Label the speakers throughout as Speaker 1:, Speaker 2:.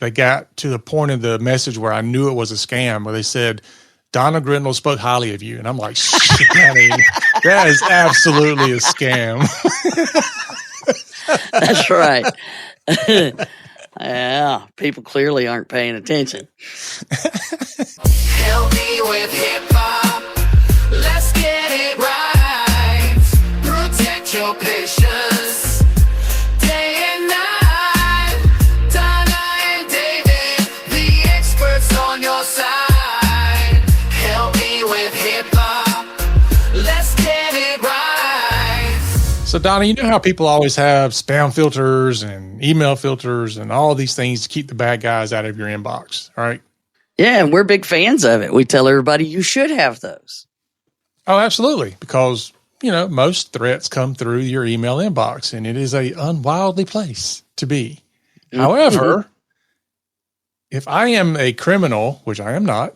Speaker 1: they got to the point of the message where I knew it was a scam, where they said, Donna Grindle spoke highly of you. And I'm like, shit, that is absolutely a scam.
Speaker 2: That's right. Yeah, people clearly aren't paying attention.
Speaker 3: Help me with hip hop. Let's get it right. Protect your patience. Day and night. Donna and David, the experts on your side. Help me with hip hop. Let's get it right.
Speaker 1: So, Donna, you know how people always have spam filters and email filters and all these things to keep the bad guys out of your inbox, right?
Speaker 2: Yeah, and we're big fans of it. We tell everybody you should have those.
Speaker 1: Oh, absolutely. Because, most threats come through your email inbox, and it is a unwildly place to be. Mm-hmm. However, if I am a criminal, which I am not,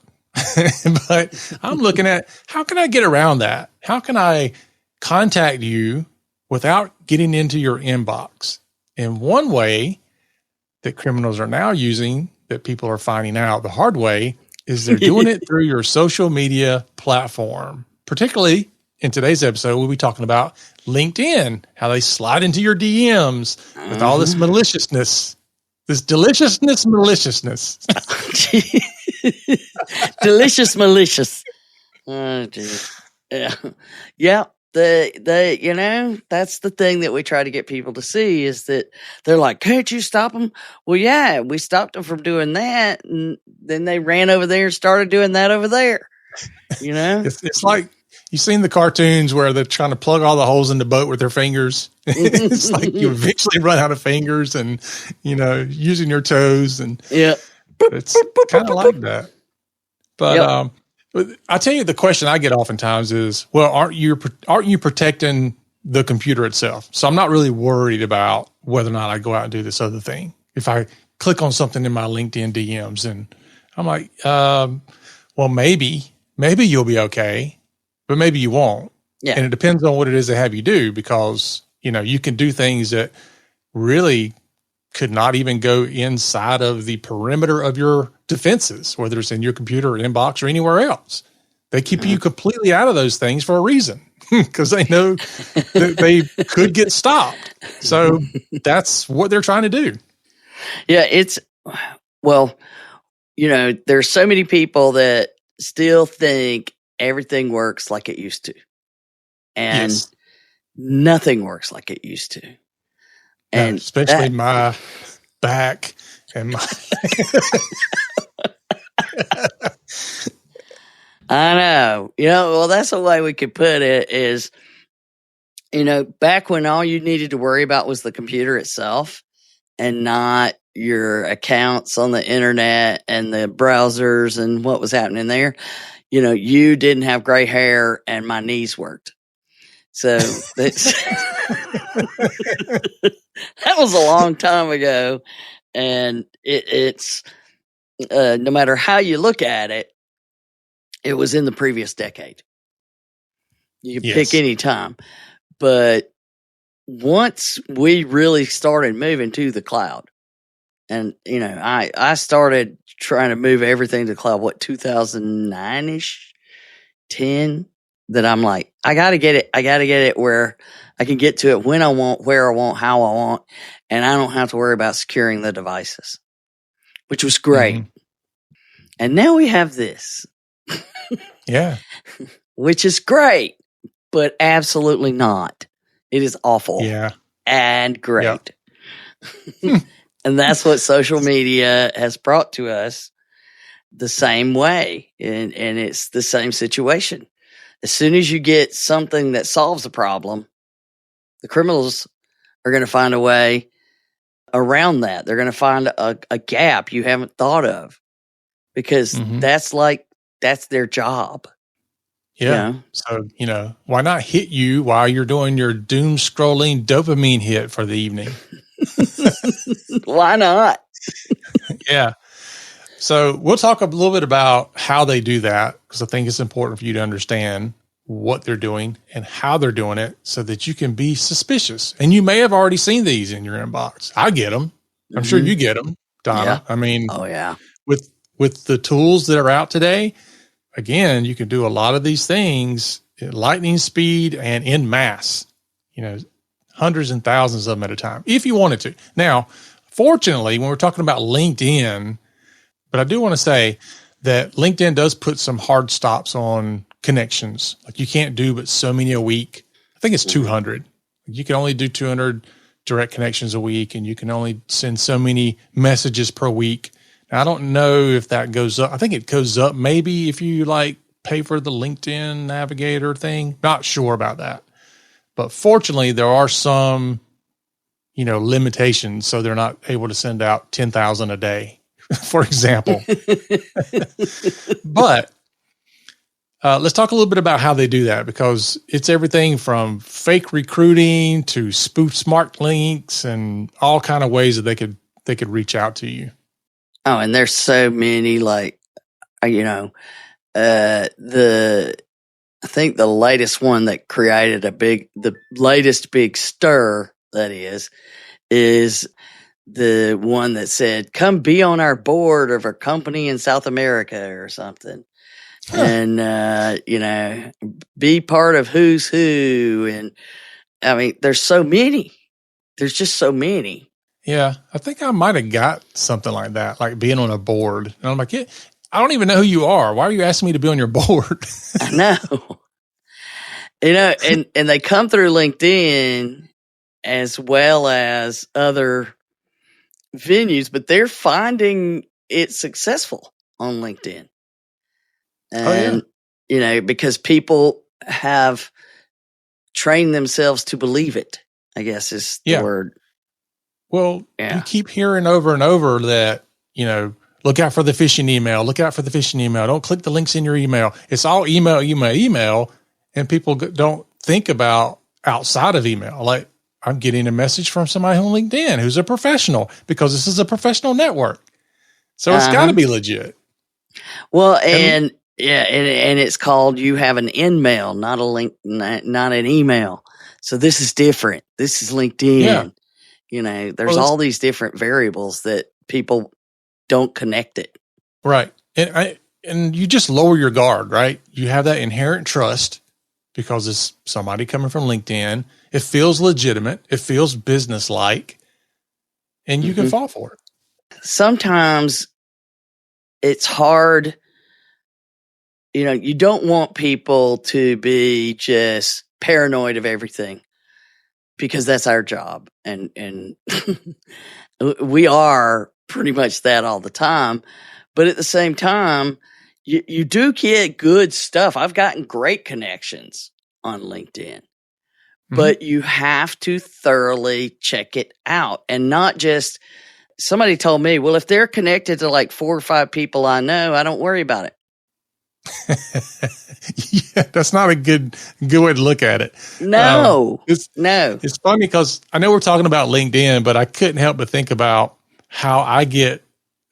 Speaker 1: but I'm looking at how can I get around that? How can I contact you without getting into your inbox? And one way that criminals are now using, that people are finding out the hard way, is they're doing it through your social media platform. Particularly in today's episode, we'll be talking about LinkedIn, how they slide into your DMs with all this maliciousness, this maliciousness.
Speaker 2: Delicious, malicious. Oh, dear. Yeah. Yeah. That's the thing that we try to get people to see, is that they're like, can't you stop them? Well, yeah, we stopped them from doing that. And then they ran over there and started doing that over there.
Speaker 1: It's like, you've seen the cartoons where they're trying to plug all the holes in the boat with their fingers. It's like you eventually run out of fingers and, using your toes. And
Speaker 2: yeah,
Speaker 1: it's kind of like that. But, I tell you, the question I get oftentimes is, well, aren't you protecting the computer itself? So I'm not really worried about whether or not I go out and do this other thing. If I click on something in my LinkedIn DMs, and I'm like, well, maybe you'll be okay, but maybe you won't.
Speaker 2: Yeah.
Speaker 1: And it depends on what it is they have you do, because, you can do things that really could not even go inside of the perimeter of your defenses, whether it's in your computer or inbox or anywhere else. They keep you completely out of those things for a reason, because they know that they could get stopped. So that's what they're trying to do.
Speaker 2: Yeah, there's so many people that still think everything works like it used to. And nothing works like it used to. And
Speaker 1: especially my back and my
Speaker 2: I know. Well, that's the way we could put it is, back when all you needed to worry about was the computer itself and not your accounts on the internet and the browsers and what was happening there. You didn't have gray hair and my knees worked. So that was a long time ago. And it's no matter how you look at it, it was in the previous decade. You can pick any time. But once we really started moving to the cloud, and, I started trying to move everything to the cloud, 2009-ish, 10, that I'm like, I got to get it where I can get to it when I want, where I want, how I want, and I don't have to worry about securing the devices, which was great. Mm-hmm. And now we have this.
Speaker 1: Yeah.
Speaker 2: Which is great, but absolutely not. It is awful.
Speaker 1: Yeah.
Speaker 2: And great. Yep. And that's what social media has brought to us, the same way. And it's the same situation. As soon as you get something that solves a problem, the criminals are going to find a way around that. They're going to find a gap you haven't thought of, because that's their job.
Speaker 1: Yeah. So, why not hit you while you're doing your doom scrolling dopamine hit for the evening?
Speaker 2: Why not?
Speaker 1: Yeah. So we'll talk a little bit about how they do that, because I think it's important for you to understand what they're doing and how they're doing it so that you can be suspicious. And you may have already seen these in your inbox. I get them. I'm sure you get them. Donna.
Speaker 2: Yeah.
Speaker 1: I mean,
Speaker 2: Oh yeah.
Speaker 1: with the tools that are out today, again, you can do a lot of these things at lightning speed and in mass, hundreds and thousands of them at a time, if you wanted to. Now, fortunately, when we're talking about LinkedIn, but I do want to say that LinkedIn does put some hard stops on connections. Like you can't do but so many a week. I think it's 200. You can only do 200 direct connections a week, and you can only send so many messages per week. Now, I don't know if that goes up. I think it goes up maybe if you pay for the LinkedIn Navigator thing. Not sure about that. But fortunately, there are some, limitations. So they're not able to send out 10,000 a day, for example. But let's talk a little bit about how they do that, because it's everything from fake recruiting to spoof smart links and all kind of ways that they could reach out to you.
Speaker 2: Oh, and there's so many, I think the latest one that created the latest big stir, that is the one that said, come be on our board of a company in South America or something. Huh. And, be part of who's who. And I mean, there's so many. There's just so many.
Speaker 1: Yeah. I think I might have got something like that, like being on a board. And I'm like, yeah, I don't even know who you are. Why are you asking me to be on your board?
Speaker 2: I know. And they come through LinkedIn as well as other venues, but they're finding it successful on LinkedIn. And, because people have trained themselves to believe it, I guess is the word.
Speaker 1: Well, you keep hearing over and over that, look out for the phishing email. Look out for the phishing email. Don't click the links in your email. It's all email. And people don't think about outside of email. Like, I'm getting a message from somebody on LinkedIn who's a professional, because this is a professional network. So it's got to be legit.
Speaker 2: Well, and it's called, you have an in-mail, not a link, not an email. So this is different. This is LinkedIn. Yeah. There's all these different variables that people don't connect it.
Speaker 1: Right. And you just lower your guard, right? You have that inherent trust because it's somebody coming from LinkedIn. It feels legitimate. It feels business-like, and you can fall for it.
Speaker 2: Sometimes it's hard. You don't want people to be just paranoid of everything, because that's our job. And we are pretty much that all the time. But at the same time, you do get good stuff. I've gotten great connections on LinkedIn, but you have to thoroughly check it out, and not just, somebody told me, well, if they're connected to like 4 or 5 people I know, I don't worry about it.
Speaker 1: Yeah, that's not a good way to look at it.
Speaker 2: No,
Speaker 1: It's funny because I know we're talking about LinkedIn, but I couldn't help but think about how I get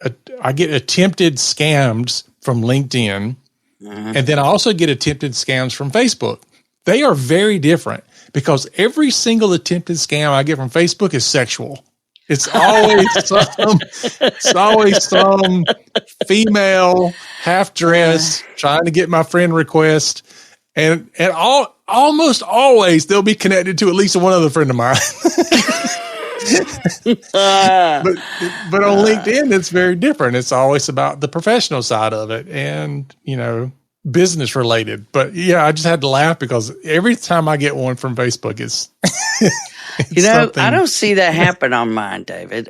Speaker 1: attempted scams from LinkedIn, and then I also get attempted scams from Facebook. They are very different, because every single attempted scam I get from Facebook is sexual. It's always some female half-dressed trying to get my friend request, and almost always they'll be connected to at least one other friend of mine. but on LinkedIn, it's very different. It's always about the professional side of it, and business related. But yeah, I just had to laugh because every time I get one from Facebook, it's
Speaker 2: I don't see that happen on mine, David,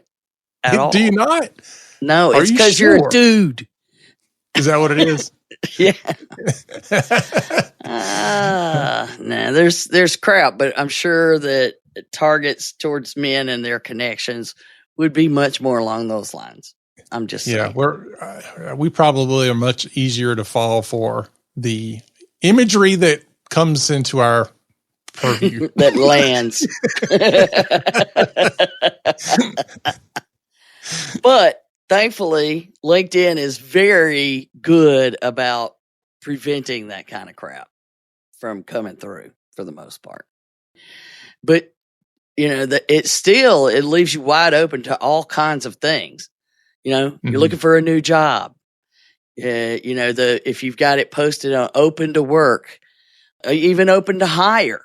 Speaker 2: at all.
Speaker 1: Do you not?
Speaker 2: No, it's because you're a dude.
Speaker 1: Is that what it is?
Speaker 2: Yeah. No, there's crap, but I'm sure that targets towards men and their connections would be much more along those lines. I'm just saying.
Speaker 1: We probably are much easier to fall for the imagery that comes into our purview.
Speaker 2: That lands. But thankfully, LinkedIn is very good about preventing that kind of crap from coming through for the most part. But it leaves you wide open to all kinds of things. You're looking for a new job. If you've got it posted on open to work, even open to hire,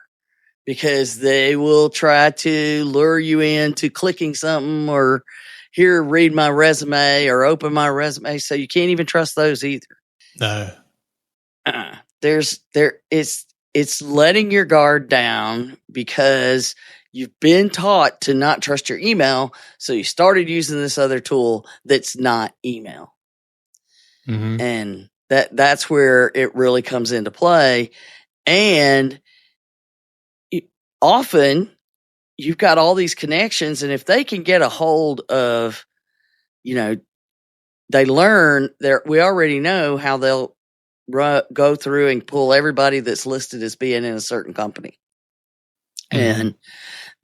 Speaker 2: because they will try to lure you into clicking something or here, read my resume or open my resume. So you can't even trust those either.
Speaker 1: No.
Speaker 2: It's letting your guard down because you've been taught to not trust your email. So you started using this other tool that's not email.
Speaker 1: Mm-hmm.
Speaker 2: And that's where it really comes into play. And often you've got all these connections, and if they can get a hold of, they learn there, we already know how they'll go through and pull everybody that's listed as being in a certain company. Mm-hmm. And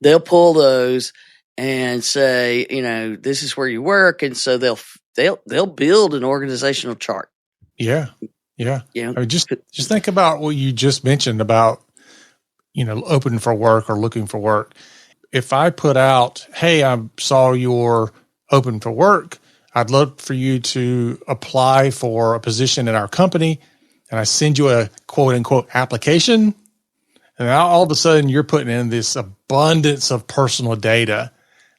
Speaker 2: they'll pull those and say, this is where you work. And so they'll build an organizational chart.
Speaker 1: Yeah. Yeah. I mean, just think about what you just mentioned about, open for work or looking for work. If I put out, hey, I saw you're open for work, I'd love for you to apply for a position in our company, and I send you a quote unquote application, and now all of a sudden you're putting in this abundance of personal data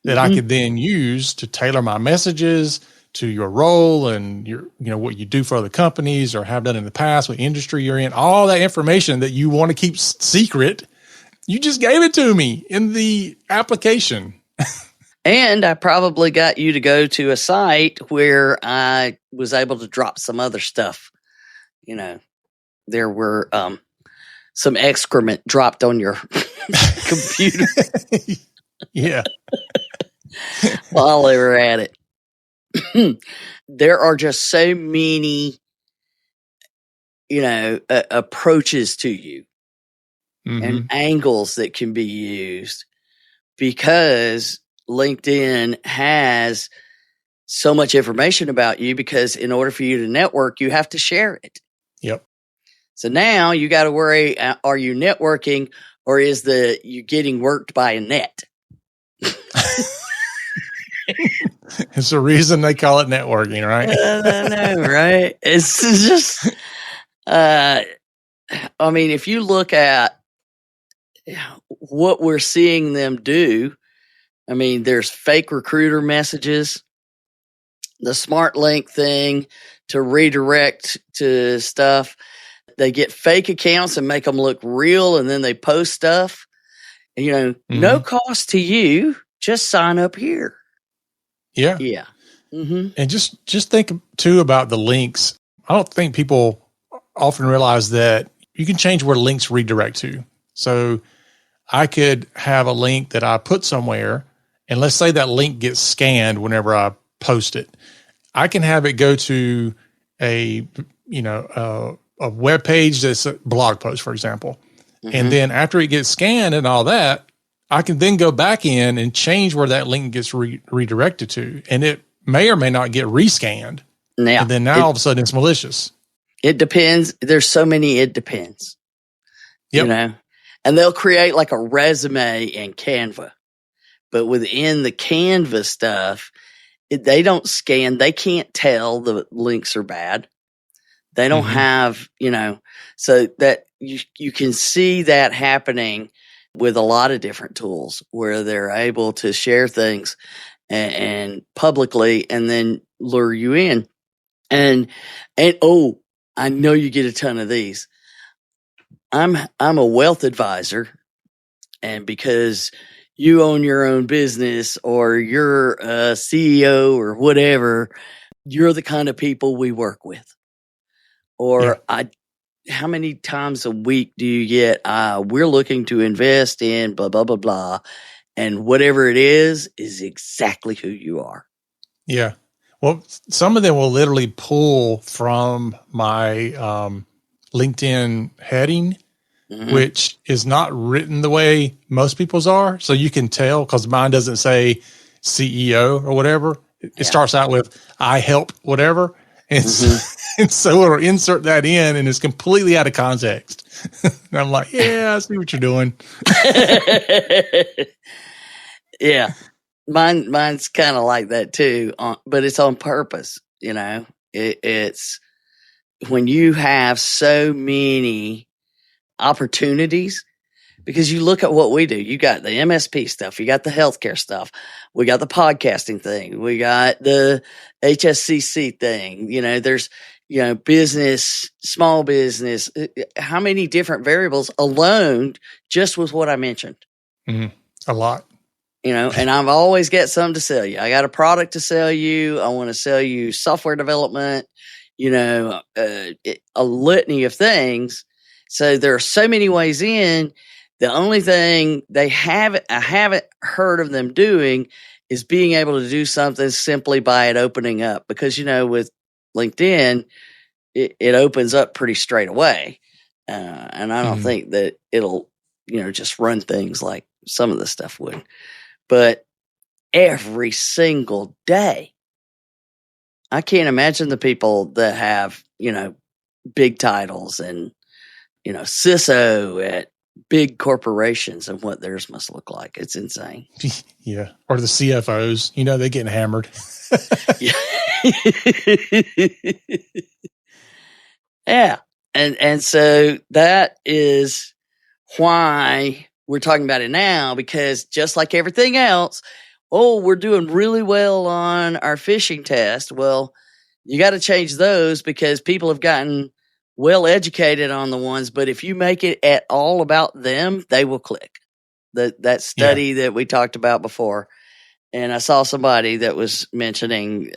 Speaker 1: that I could then use to tailor my messages to your role and what you do for other companies or have done in the past, what industry you're in, all that information that you want to keep secret. You just gave it to me in the application.
Speaker 2: And I probably got you to go to a site where I was able to drop some other stuff. There were some excrement dropped on your computer.
Speaker 1: Yeah.
Speaker 2: While they were at it. There are just so many, approaches to you and angles that can be used because LinkedIn has so much information about you, because in order for you to network, you have to share it.
Speaker 1: Yep.
Speaker 2: So now you got to worry, are you networking or is you getting worked by a net?
Speaker 1: It's the reason they call it networking, right?
Speaker 2: I know, right? It's just, if you look at what we're seeing them do, there's fake recruiter messages, the smart link thing to redirect to stuff. They get fake accounts and make them look real, and then they post stuff. No cost to you. Just sign up here.
Speaker 1: Yeah.
Speaker 2: Yeah. Mm-hmm.
Speaker 1: And just think too about the links. I don't think people often realize that you can change where links redirect to. So I could have a link that I put somewhere, and let's say that link gets scanned whenever I post it. I can have it go to a web page that's a blog post, for example. Mm-hmm. And then after it gets scanned and all that, I can then go back in and change where that link gets redirected to. And it may or may not get rescanned.
Speaker 2: Yeah.
Speaker 1: And then all of a sudden it's malicious.
Speaker 2: It depends. There's so many it depends.
Speaker 1: Yep.
Speaker 2: And they'll create like a resume in Canva. But within the Canva stuff, they don't scan. They can't tell the links are bad. They don't have, so that you can see that happening with a lot of different tools where they're able to share things and publicly and then lure you in. And I know you get a ton of these. I'm a wealth advisor, and because you own your own business or you're a CEO or whatever, you're the kind of people we work with. Or how many times a week do you get, we're looking to invest in blah, blah, blah, blah. And whatever it is exactly who you are.
Speaker 1: Yeah. Well, some of them will literally pull from my LinkedIn heading, which is not written the way most people's are. So you can tell because mine doesn't say CEO or whatever. It starts out with, I help whatever. And, and so we'll insert that in and it's completely out of context. And I'm like, yeah, I see what you're doing.
Speaker 2: Yeah. Mine's kind of like that too, but it's on purpose. It's when you have so many opportunities, because you look at what we do. You got the MSP stuff, you got the healthcare stuff, we got the podcasting thing, we got the HSCC thing. There's business, small business. How many different variables alone just with what I mentioned?
Speaker 1: Mm-hmm. A lot.
Speaker 2: And I've always got something to sell you. I got a product to sell you. I want to sell you software development, a litany of things. So there are so many ways in. The only thing I haven't heard of them doing is being able to do something simply by it opening up. Because, with LinkedIn, it opens up pretty straight away. And I don't think that it'll, just run things like some of the stuff would. But every single day, I can't imagine the people that have, big titles and, CISO at big corporations and what theirs must look like. It's insane.
Speaker 1: Yeah. Or the CFOs, they're getting hammered.
Speaker 2: Yeah. And so that is why we're talking about it now, because just like everything else, we're doing really well on our phishing test. Well, you got to change those because people have gotten well educated on the ones, but if you make it at all about them, they will click. That study that we talked about before. And I saw somebody that was mentioning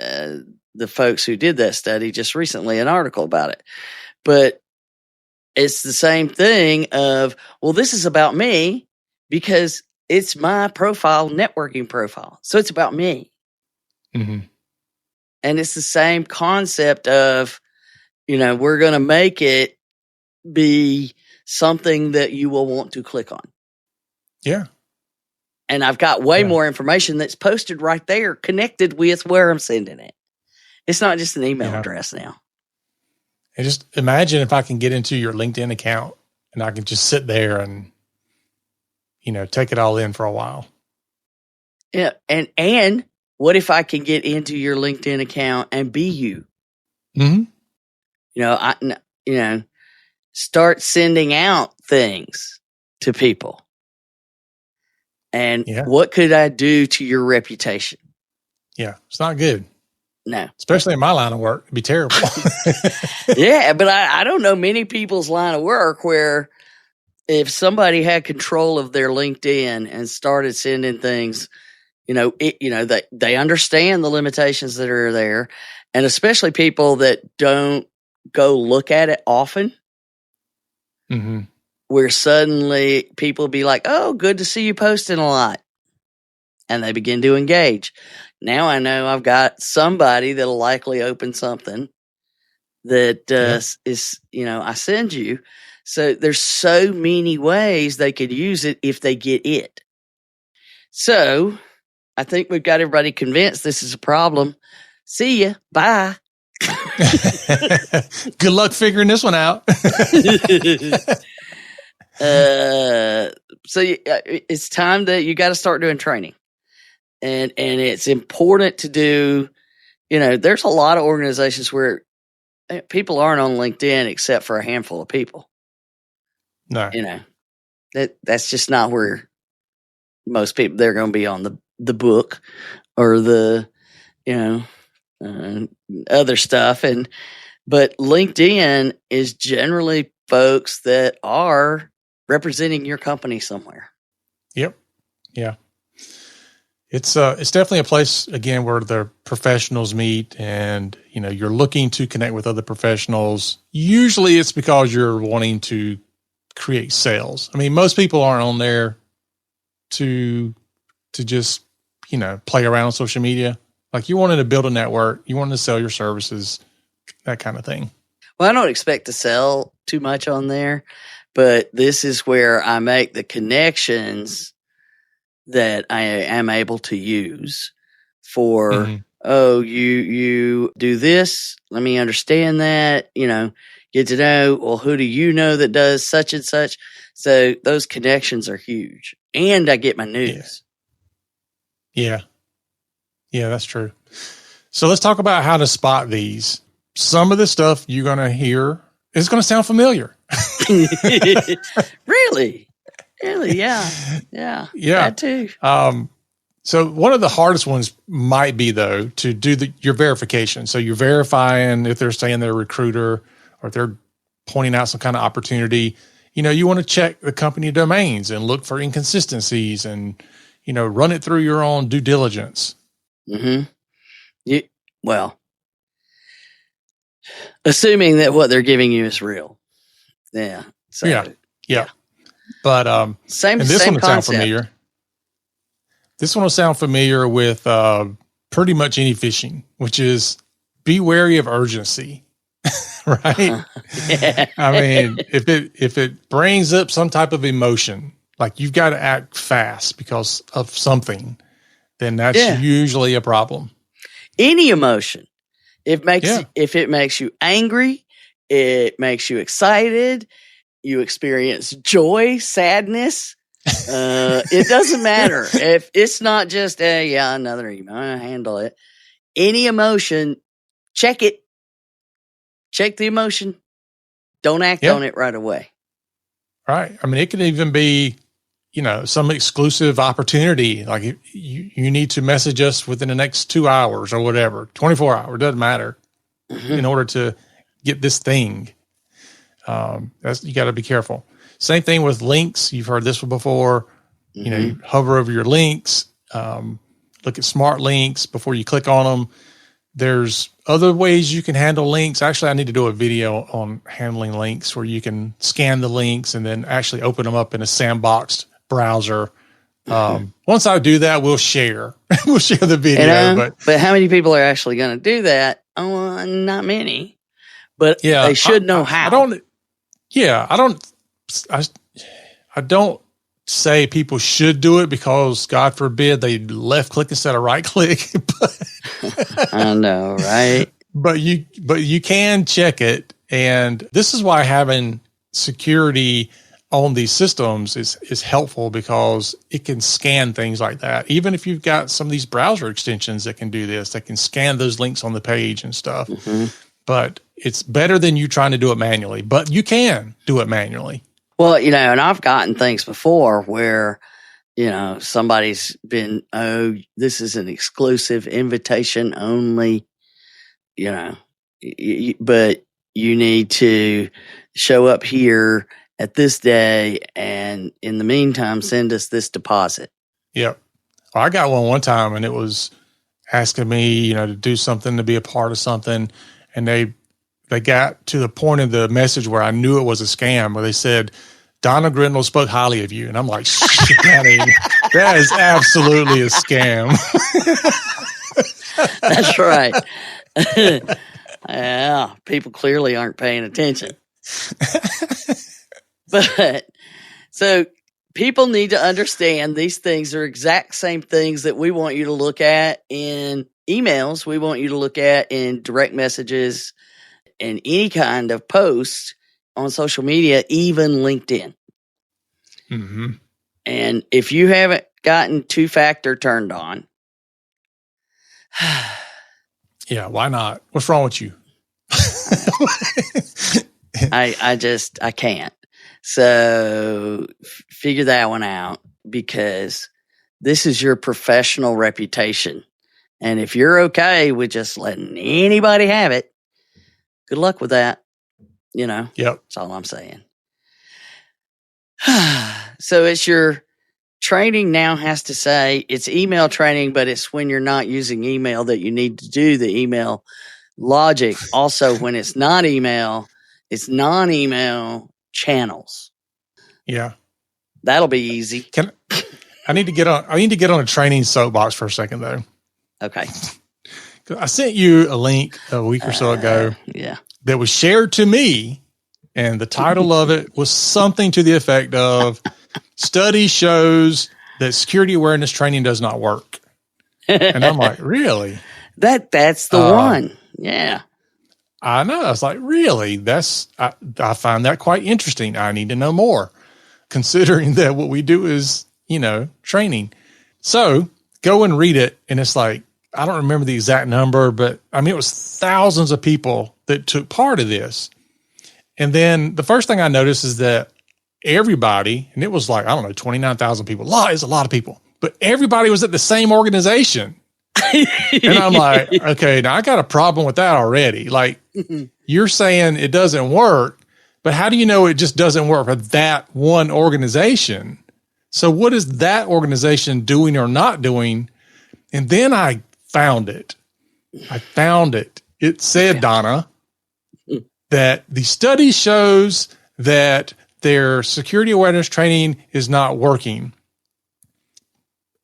Speaker 2: the folks who did that study just recently, an article about it. But it's the same thing of, well, this is about me because it's my profile, networking profile. So it's about me.
Speaker 1: Mm-hmm.
Speaker 2: And it's the same concept of, we're going to make it be something that you will want to click on.
Speaker 1: Yeah.
Speaker 2: And I've got way more information that's posted right there, connected with where I'm sending it. It's not just an email address now.
Speaker 1: And just imagine if I can get into your LinkedIn account and I can just sit there and, take it all in for a while.
Speaker 2: Yeah. And what if I can get into your LinkedIn account and be you?
Speaker 1: Mm-hmm.
Speaker 2: Start sending out things to people. And what could I do to your reputation?
Speaker 1: Yeah. It's not good.
Speaker 2: No.
Speaker 1: Especially in my line of work. It'd be terrible.
Speaker 2: Yeah, but I don't know many people's line of work where if somebody had control of their LinkedIn and started sending things, they understand the limitations that are there. And especially people that don't go look at it often, where suddenly people be like, oh, good to see you posting a lot. And they begin to engage. Now I know I've got somebody that'll likely open something that is, I send you. So there's so many ways they could use it if they get it. So I think we've got everybody convinced this is a problem. See ya. Bye.
Speaker 1: Good luck figuring this one out.
Speaker 2: So it's time that you got to start doing training. And it's important to do, there's a lot of organizations where people aren't on LinkedIn except for a handful of people.
Speaker 1: No.
Speaker 2: That's just not where most people, they're going to be on the book or the, other stuff. But LinkedIn is generally folks that are representing your company somewhere.
Speaker 1: Yep. Yeah. It's definitely a place, again, where the professionals meet and, you're looking to connect with other professionals. Usually it's because you're wanting to create sales. I mean, most people aren't on there to just, play around on social media. Like you wanted to build a network, you wanted to sell your services, that kind of thing.
Speaker 2: Well, I don't expect to sell too much on there, but this is where I make the connections that I am able to use for, you do this. Let me understand that, get to know, well, who do you know that does such and such? So those connections are huge. And I get my news.
Speaker 1: Yeah. Yeah, that's true. So let's talk about how to spot these. Some of the stuff you're going to hear is going to sound familiar.
Speaker 2: Really? Yeah. Yeah.
Speaker 1: Yeah.
Speaker 2: That too.
Speaker 1: So one of the hardest ones might be, though, to do your verification. So you're verifying if they're saying they're a recruiter or if they're pointing out some kind of opportunity. You want to check the company domains and look for inconsistencies and, run it through your own due diligence.
Speaker 2: Mm-hmm. Well, assuming that what they're giving you is real. Yeah. So,
Speaker 1: yeah. But
Speaker 2: same.
Speaker 1: And this
Speaker 2: same
Speaker 1: one will sound familiar. This one will sound familiar with pretty much any phishing, which is be wary of urgency, right?
Speaker 2: Yeah.
Speaker 1: I mean, if it brings up some type of emotion, like you've got to act fast because of something, then that's usually a problem.
Speaker 2: Any emotion, if it makes you angry, it makes you excited, you experience joy, sadness. It doesn't matter if it's not just another email. I handle it. Any emotion, check it. Check the emotion. Don't act on it right away.
Speaker 1: Right. I mean, it could even be, some exclusive opportunity. Like you need to message us within the next 2 hours or whatever, 24 hours, doesn't matter, in order to get this thing. You got to be careful. Same thing with links. You've heard this one before. You hover over your links, look at smart links before you click on them. There's other ways you can handle links. Actually, I need to do a video on handling links where you can scan the links and then actually open them up in a sandboxed browser. Once I do that, we'll share the video.
Speaker 2: But how many people are actually going to do that? Oh, not many. But they should know how.
Speaker 1: I don't say people should do it because God forbid they left click instead of right click.
Speaker 2: I know, right?
Speaker 1: But you can check it. And this is why having security on these systems is helpful, because it can scan things like that. Even if you've got some of these browser extensions that can do this, that can scan those links on the page and stuff. But it's better than you trying to do it manually, but you can do it manually.
Speaker 2: Well, and I've gotten things before where, somebody's been, this is an exclusive invitation only, but you need to show up here at this day, and in the meantime, send us this deposit.
Speaker 1: Yep. Well, I got one time, and it was asking me, to do something, to be a part of something, and they got to the point of the message where I knew it was a scam, where they said, Donna Grindle spoke highly of you. And I'm like, shit, that is absolutely a scam.
Speaker 2: That's right. Yeah, people clearly aren't paying attention. But so people need to understand these things are exact same things that we want you to look at in emails. We want you to look at in direct messages and any kind of post on social media, even LinkedIn. And if you haven't gotten 2-factor turned on.
Speaker 1: Yeah, why not? What's wrong with you?
Speaker 2: I can't. So figure that one out, because this is your professional reputation. And if you're okay with just letting anybody have it, good luck with that.
Speaker 1: Yep.
Speaker 2: That's all I'm saying. So it's your training now has to say it's email training, but it's when you're not using email that you need to do the email logic. Also, when it's not email, it's non-email channels.
Speaker 1: Yeah.
Speaker 2: That'll be easy.
Speaker 1: I need to get on a training soapbox for a second, though.
Speaker 2: Okay.
Speaker 1: I sent you a link a week or so ago.
Speaker 2: Yeah.
Speaker 1: That was shared to me, and the title of it was something to the effect of study shows that security awareness training does not work. And I'm like, really?
Speaker 2: That's the one. Yeah.
Speaker 1: I know. I was like, really? I find that quite interesting. I need to know more, considering that what we do is, training. So go and read it. And it's like, I don't remember the exact number, but I mean, it was thousands of people that took part of this. And then the first thing I noticed is that everybody, and it was like, I don't know, 29,000 people. It's a lot of people, but everybody was at the same organization. And I'm like, okay, now I got a problem with that already. Like, you're saying it doesn't work, but how do you know it just doesn't work for that one organization? So what is that organization doing or not doing? And then I found it. It said, Donna, that the study shows that their security awareness training is not working.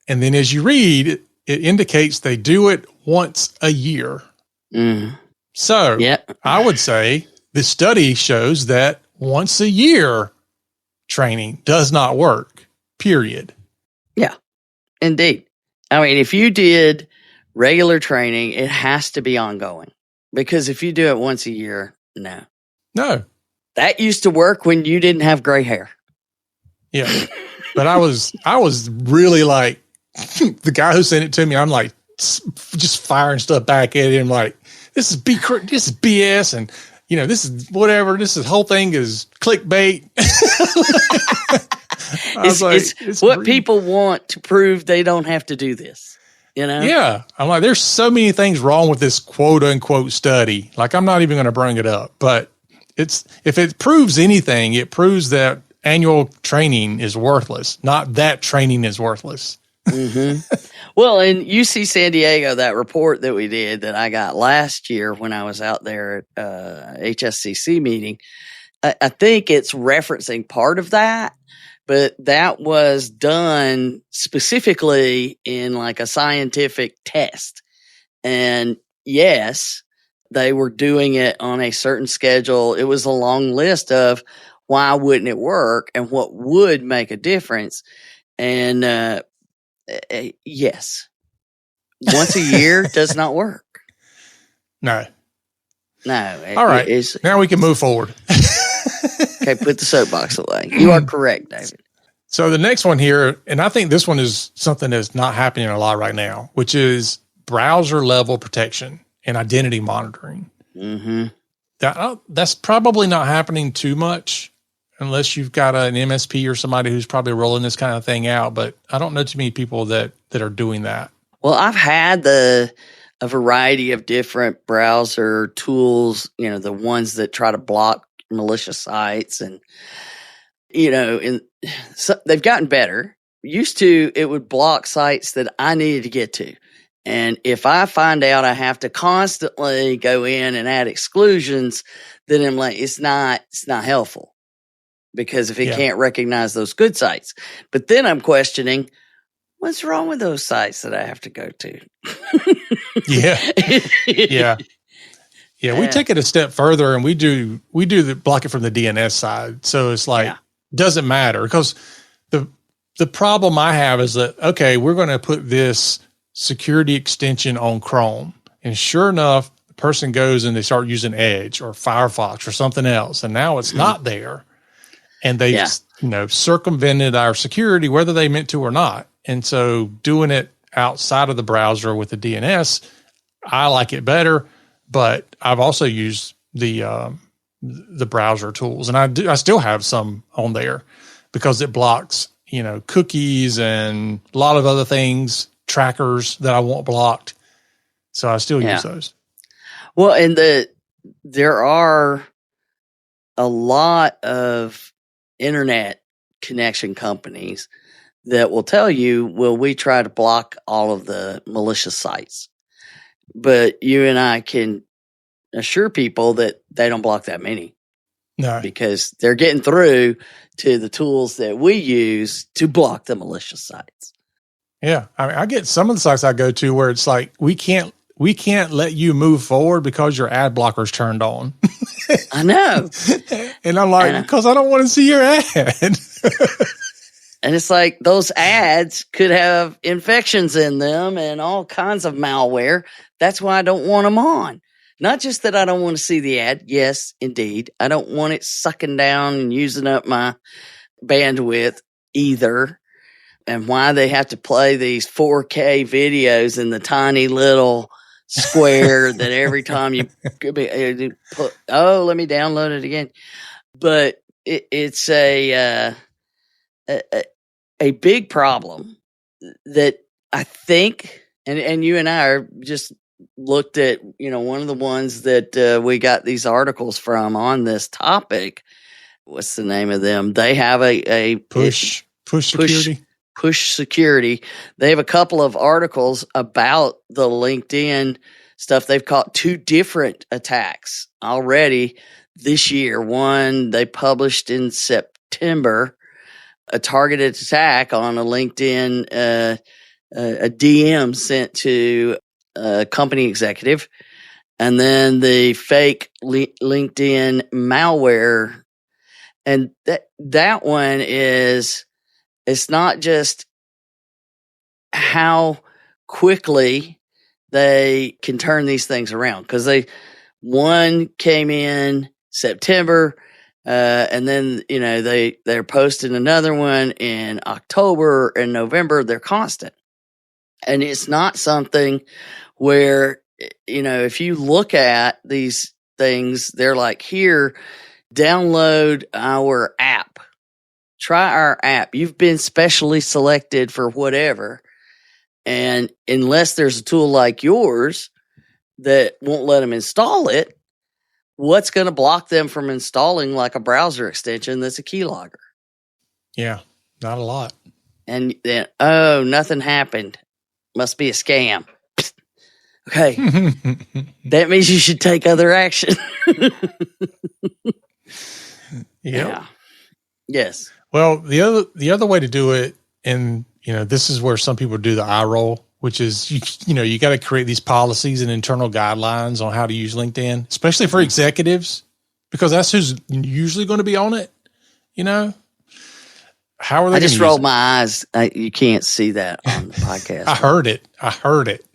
Speaker 1: And then as you read, it indicates they do it once a year. So I would say the study shows that once a year training does not work, period.
Speaker 2: Yeah, indeed. I mean, if you did regular training, it has to be ongoing, because if you do it once a year, no. That used to work when you didn't have gray hair.
Speaker 1: Yeah. But I was really like, the guy who sent it to me, I'm like, just firing stuff back at him. Like, this is BS. And, this is whatever. This whole thing is clickbait.
Speaker 2: It's what people want to prove they don't have to do this.
Speaker 1: Yeah. I'm like, there's so many things wrong with this quote unquote study. Like, I'm not even going to bring it up, but if it proves anything, it proves that annual training is worthless, not that training is worthless.
Speaker 2: Well, in UC San Diego, that report that we did that I got last year when I was out there at HSCC meeting, I think it's referencing part of that, but that was done specifically in like a scientific test. And yes, they were doing it on a certain schedule. It was a long list of why wouldn't it work and what would make a difference. And yes, once a year does not work.
Speaker 1: No.
Speaker 2: All
Speaker 1: right. Now we can move forward.
Speaker 2: Okay, put the soapbox away. You are correct, David.
Speaker 1: So the next one here, and I think this one is something that's not happening a lot right now, which is browser level protection and identity monitoring. That's probably not happening too much unless you've got an MSP or somebody who's probably rolling this kind of thing out. But I don't know too many people that are doing that.
Speaker 2: Well, I've had a variety of different browser tools, the ones that try to block malicious sites, and so they've gotten better. Used to, it would block sites that I needed to get to. And if I find out I have to constantly go in and add exclusions, then I'm like, it's not helpful, because if it can't recognize those good sites. But then I'm questioning, what's wrong with those sites that I have to go to?
Speaker 1: Yeah. We take it a step further, and we do the block it from the DNS side. So it's like, doesn't matter, because the problem I have is that, okay, we're going to put this security extension on Chrome, and sure enough, the person goes and they start using Edge or Firefox or something else, and now it's not there, and they circumvented our security, whether they meant to or not. And so doing it outside of the browser with the DNS, I like it better, but I've also used the browser tools, and I still have some on there because it blocks cookies and a lot of other things, trackers that I want blocked. So I still use those.
Speaker 2: Well, and there are a lot of internet connection companies that will tell you, well, we try to block all of the malicious sites. But you and I can assure people that they don't block that many.
Speaker 1: No.
Speaker 2: Because they're getting through to the tools that we use to block the malicious sites.
Speaker 1: Yeah. I mean, I get some of the sites I go to where it's like, we can't let you move forward because your ad blocker's turned on.
Speaker 2: I know.
Speaker 1: And I'm like, because I don't want to see your ad.
Speaker 2: And it's like those ads could have infections in them and all kinds of malware. That's why I don't want them on. Not just that I don't want to see the ad. Yes, indeed. I don't want it sucking down and using up my bandwidth either. and why they have to play these 4K videos in the tiny little square that every time you put, let me download it again. But it's a big problem that I think, and you and I are just looked at, one of the ones that we got these articles from on this topic. What's the name of them? They have a
Speaker 1: push security.
Speaker 2: Push security. They have a couple of articles about the LinkedIn stuff. They've caught 2 different attacks already this year. One they published in September, a targeted attack on a LinkedIn, a DM sent to a company executive, and then the fake LinkedIn malware. And that one is, it's not just how quickly they can turn these things around, because one came in September, and then they're posting another one in October and November. They're constant, and it's not something where if you look at these things, they're like, here, download our app. Try our app. You've been specially selected for whatever. And unless there's a tool like yours that won't let them install it, what's going to block them from installing like a browser extension that's a keylogger?
Speaker 1: Yeah, not a lot.
Speaker 2: And then, nothing happened. Must be a scam. Okay. That means you should take other action. Yeah. Yes.
Speaker 1: Well, the other way to do it, and this is where some people do the eye roll, which is you got to create these policies and internal guidelines on how to use LinkedIn, especially for executives, because that's who's usually going to be on it. How are they?
Speaker 2: I just rolled my eyes. You can't see that on the podcast.
Speaker 1: I heard it.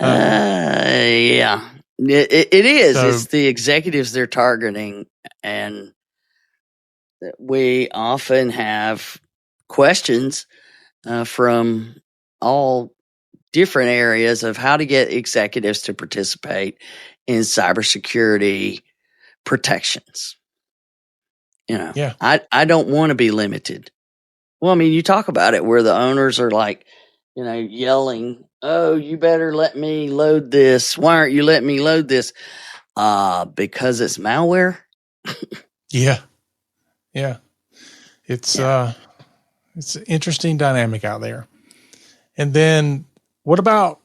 Speaker 2: Yeah. It is. So, it's the executives they're targeting, and we often have questions from all different areas of how to get executives to participate in cybersecurity protections.
Speaker 1: Yeah.
Speaker 2: I don't want to be limited. Well, I mean, you talk about it where the owners are like, yelling, "Oh, you better let me load this. Why aren't you letting me load this?" Because it's malware.
Speaker 1: Yeah. It's an interesting dynamic out there. And then what about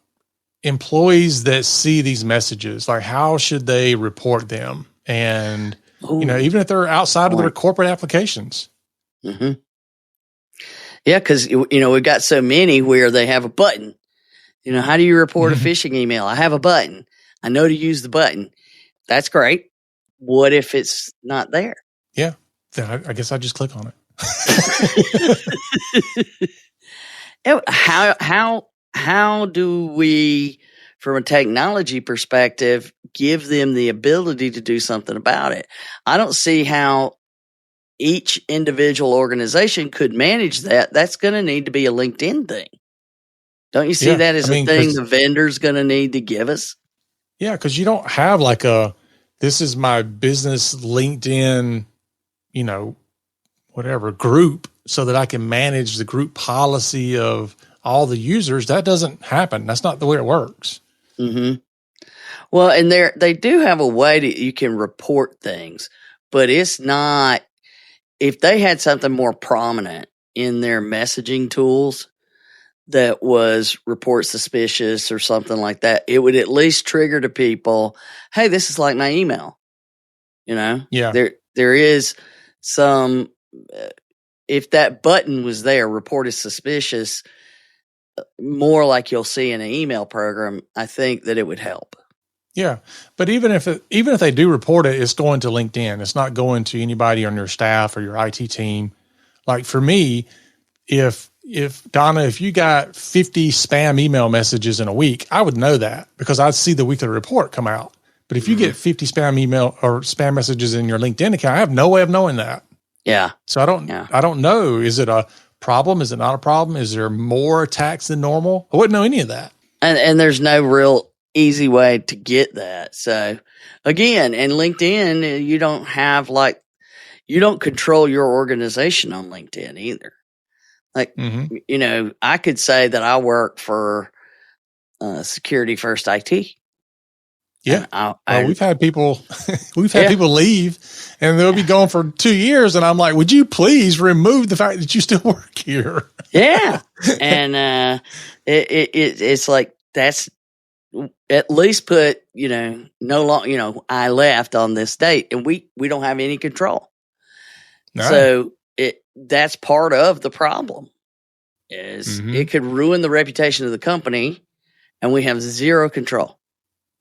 Speaker 1: employees that see these messages? Like, how should they report them? And, even if they're outside of their corporate applications.
Speaker 2: Mm-hmm. Yeah, because, we've got so many where they have a button. How do you report a phishing email? I have a button. I know to use the button. That's great. What if it's not there?
Speaker 1: Yeah. Then I guess I just click on
Speaker 2: it. How do we, from a technology perspective, give them the ability to do something about it? I don't see how each individual organization could manage that. That's going to need to be a LinkedIn thing. Don't you see that as a thing the vendor's going to need to give us?
Speaker 1: Yeah, because you don't have like this is my business LinkedIn, whatever group, so that I can manage the group policy of all the users. That doesn't happen. That's not the way it works.
Speaker 2: Mm-hmm. Well, and they do have a way that you can report things, but it's not. If they had something more prominent in their messaging tools that was report suspicious or something like that, it would at least trigger to people, hey, this is like my email.
Speaker 1: Yeah.
Speaker 2: There is some, if that button was there, report is suspicious, more like you'll see in an email program, I think that it would help.
Speaker 1: Yeah. But even if they do report it, it's going to LinkedIn. It's not going to anybody on your staff or your IT team. Like for me, if Donna, if you got 50 spam email messages in a week, I would know that because I'd see the weekly report come out. But if you get 50 spam email or spam messages in your LinkedIn account, I have no way of knowing that.
Speaker 2: Yeah.
Speaker 1: So I don't know. Is it a problem? Is it not a problem? Is there more attacks than normal? I wouldn't know any of that.
Speaker 2: And there's no real easy way to get that. So again, in LinkedIn, you don't have you don't control your organization on LinkedIn either. Like, I could say that I work for Security First IT.
Speaker 1: Yeah. We've had people, people leave and they'll be gone for 2 years. And I'm like, would you please remove the fact that you still work here?
Speaker 2: Yeah. And, it's like, that's at least put, no long, I left on this date and we don't have any control. Right. So that's part of the problem is it could ruin the reputation of the company and we have zero control.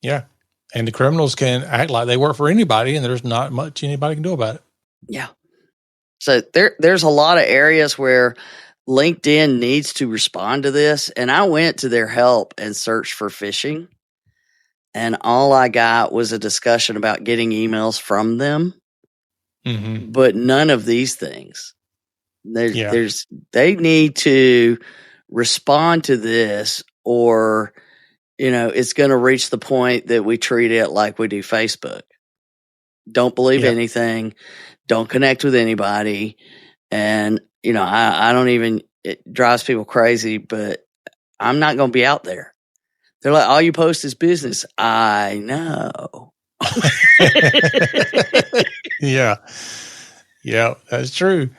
Speaker 1: Yeah. And the criminals can act like they work for anybody and there's not much anybody can do about it.
Speaker 2: Yeah. So there's a lot of areas where LinkedIn needs to respond to this. And I went to their help and searched for phishing. And all I got was a discussion about getting emails from them. But none of these things. They need to respond to this or it's going to reach the point that we treat it like we do Facebook. Don't believe anything. Don't connect with anybody. And, I don't even, it drives people crazy, but I'm not going to be out there. They're like, all you post is business. I know.
Speaker 1: Yeah. Yeah, that's true.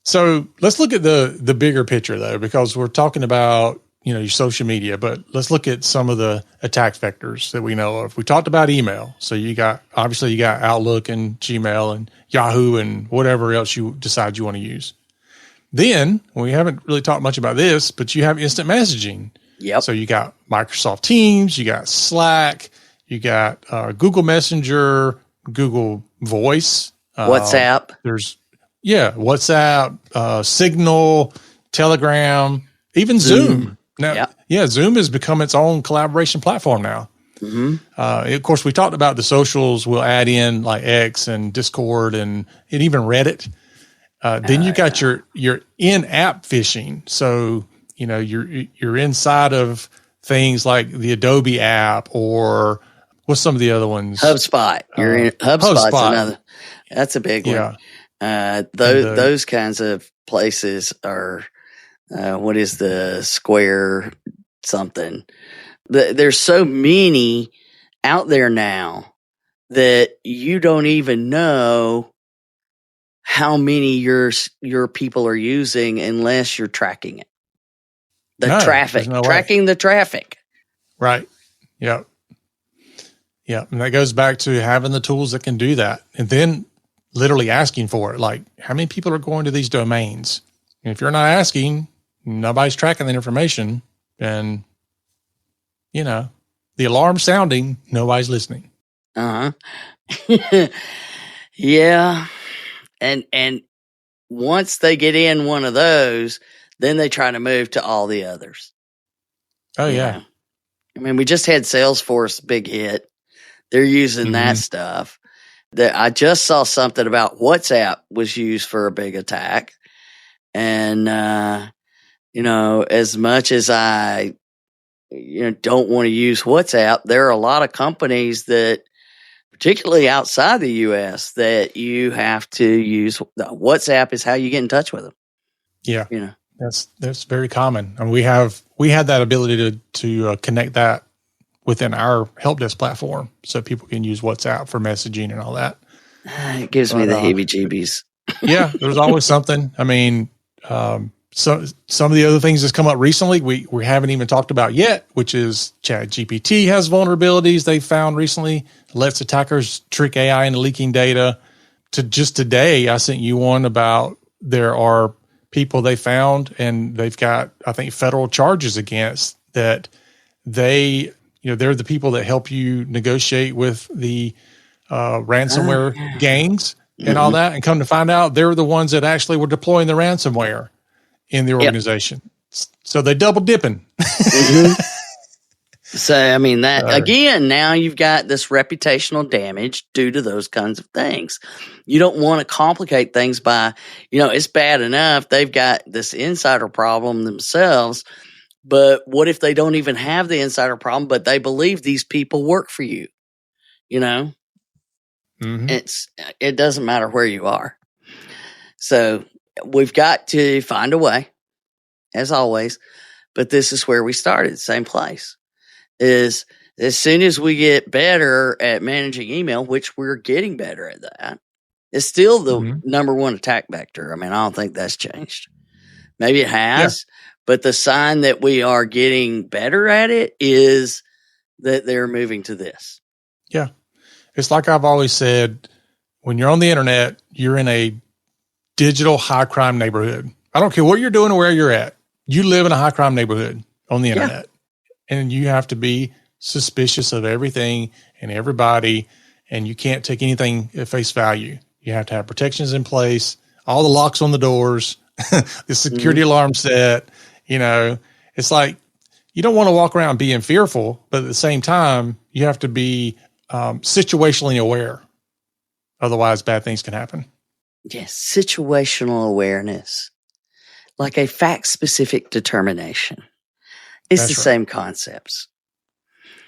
Speaker 1: So let's look at the bigger picture though, because we're talking about, your social media, but let's look at some of the attack vectors that we know of. We talked about email. So you got Outlook and Gmail and Yahoo and whatever else you decide you want to use. Then we haven't really talked much about this, but you have instant messaging.
Speaker 2: Yep.
Speaker 1: So you got Microsoft Teams, you got Slack, you got Google Messenger, Google Voice,
Speaker 2: WhatsApp.
Speaker 1: There's WhatsApp, Signal, Telegram, even Zoom. Now, Zoom has become its own collaboration platform now. Of course, we talked about the socials. We'll add in like X and Discord and even Reddit. Then you got your in-app phishing. So you're inside of things like the Adobe app or what's some of the other ones?
Speaker 2: HubSpot. You're in HubSpot's another. That's a big one. Those kinds of places are. What is the Square something? There's so many out there now that you don't even know how many your people are using unless you're tracking it. Traffic, tracking the traffic.
Speaker 1: Right. Yep. Yeah. And that goes back to having the tools that can do that. And then literally asking for it. Like, how many people are going to these domains? And if you're not asking, nobody's tracking that information, and the alarm sounding, nobody's listening.
Speaker 2: Yeah. And once they get in one of those, then they try to move to all the others.
Speaker 1: Oh yeah.
Speaker 2: I mean, we just had Salesforce big hit. They're using that stuff. I just saw something about WhatsApp was used for a big attack. And, as much as I, don't want to use WhatsApp, there are a lot of companies that, particularly outside the U.S., that you have to use. WhatsApp is how you get in touch with them.
Speaker 1: Yeah, that's very common, and we had that ability to connect that within our help desk platform, so people can use WhatsApp for messaging and all that.
Speaker 2: It gives me the heebie-jeebies.
Speaker 1: Yeah, there's always something. I mean. So some of the other things that's come up recently, we haven't even talked about yet, which is ChatGPT has vulnerabilities they found recently, lets attackers trick AI into leaking data. To just today, I sent you one about there are people they found and they've got, I think, federal charges against that. They're the people that help you negotiate with the ransomware gangs and all that. And come to find out, they're the ones that actually were deploying the ransomware in the organization. So they double dipping.
Speaker 2: So So, I mean, that again, now you've got this reputational damage due to those kinds of things. You don't want to complicate things by, it's bad enough. They've got this insider problem themselves. But what if they don't even have the insider problem, but they believe these people work for you?
Speaker 1: Mm-hmm.
Speaker 2: It doesn't matter where you are. So we've got to find a way, as always. But this is where we started, same place. Is as soon as we get better at managing email, which we're getting better at that, it's still the number one attack vector. I mean, I don't think that's changed. Maybe it has, but the sign that we are getting better at it is that they're moving to this.
Speaker 1: Yeah. It's like I've always said, when you're on the internet, you're in a digital high crime neighborhood. I don't care what you're doing or where you're at. You live in a high crime neighborhood on the internet. And you have to be suspicious of everything and everybody, and you can't take anything at face value. You have to have protections in place, all the locks on the doors, the security alarm set. It's like you don't want to walk around being fearful, but at the same time, you have to be situationally aware. Otherwise, bad things can happen.
Speaker 2: Yes, situational awareness, like a fact-specific determination. It's the same concepts.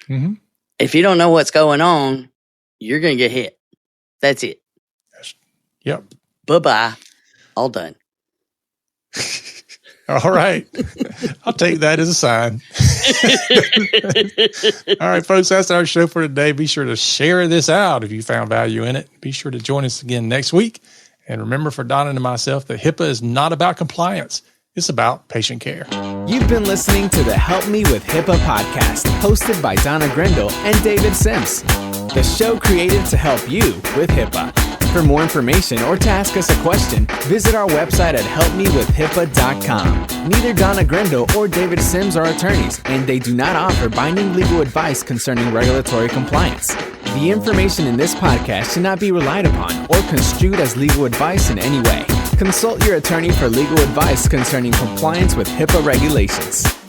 Speaker 1: Mm-hmm.
Speaker 2: If you don't know what's going on, you're going to get hit. That's it.
Speaker 1: Yep.
Speaker 2: Bye-bye. All done.
Speaker 1: All right. I'll take that as a sign. All right, folks, that's our show for today. Be sure to share this out if you found value in it. Be sure to join us again next week. And remember, for Donna and myself, that HIPAA is not about compliance. It's about patient care.
Speaker 4: You've been listening to the Help Me with HIPAA podcast, hosted by Donna Grindle and David Sims. The show created to help you with HIPAA. For more information or to ask us a question, visit our website at helpmewithhipaa.com. Neither Donna Grindle or David Sims are attorneys, and they do not offer binding legal advice concerning regulatory compliance. The information in this podcast should not be relied upon or construed as legal advice in any way. Consult your attorney for legal advice concerning compliance with HIPAA regulations.